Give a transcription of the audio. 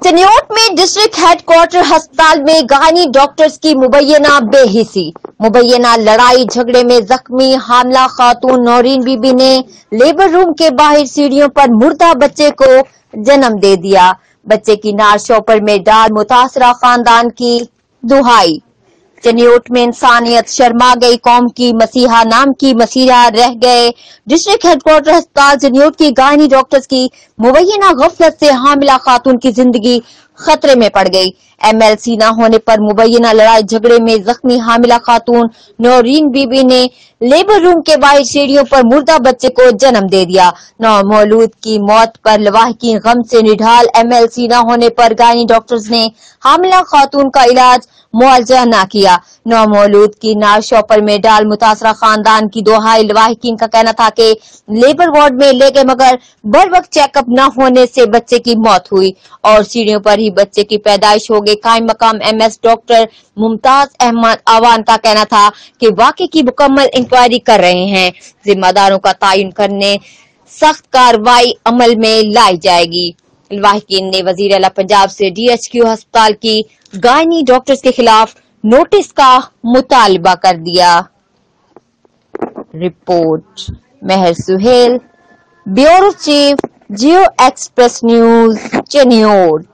चनियोट में district headquarter अस्पताल में गायनी डॉक्टर्स की मुबैना बेहिसी। मुबैना लड़ाई झगड़े में जख्मी हामला खातून नौरीन बीबी ने लेबर रूम के बाहर सीढ़ियों पर मुर्दा बच्चे को जन्म दे दिया। बच्चे की नार शॉपर में डाल मुतासरा खानदान की दुहाई। चनियोट में इंसानियत शर्मा गई, कौम की मसीहा नाम की मसीहा रह गए। डिस्ट्रिक्ट हेडक्वार्टर अस्पताल चनियोट की गायनी डॉक्टर्स की मुबैना गफलत से हामिला खातून की जिंदगी खतरे में पड़ गई। MLC न होने पर मुबैना लड़ाई झगड़े में जख्मी हामिला खातून नौरीन बीबी ने लेबर रूम के बाहर सीढ़ियों पर मुर्दा बच्चे को जन्म दे दिया। नौमौलूद की मौत पर लवाहिकीन गम से निढाल। MLC न होने पर गायनी डॉक्टर्स ने हामिला खातून का इलाज मुआवजा न किया। नौमौलूद की नार शॉपर में डाल मुतासरा खानदान की दुहाई। लवाहिकीन का कहना था कि लेबर वार्ड में ले गए मगर बर वक्त चेकअप न होने से बच्चे की मौत हुई और सीढ़ियों पर ही बच्चे की पैदाइश हो गई। कायम मकाम MS डॉक्टर मुमताज अहमद आवान का कहना था कि वाकई की मुकम्मल इंक्वायरी कर रहे हैं, जिम्मेदारों का तयन करने सख्त कार्रवाई अमल में लाई जाएगी। लवाहिकीन ने वजीर आला पंजाब से DHQ अस्पताल की गायनी डॉक्टर्स के खिलाफ नोटिस का मुतालबा कर दिया। रिपोर्ट मेहर सुहेल, ब्यूरो चीफ, जियो एक्सप्रेस न्यूज, चनियोट।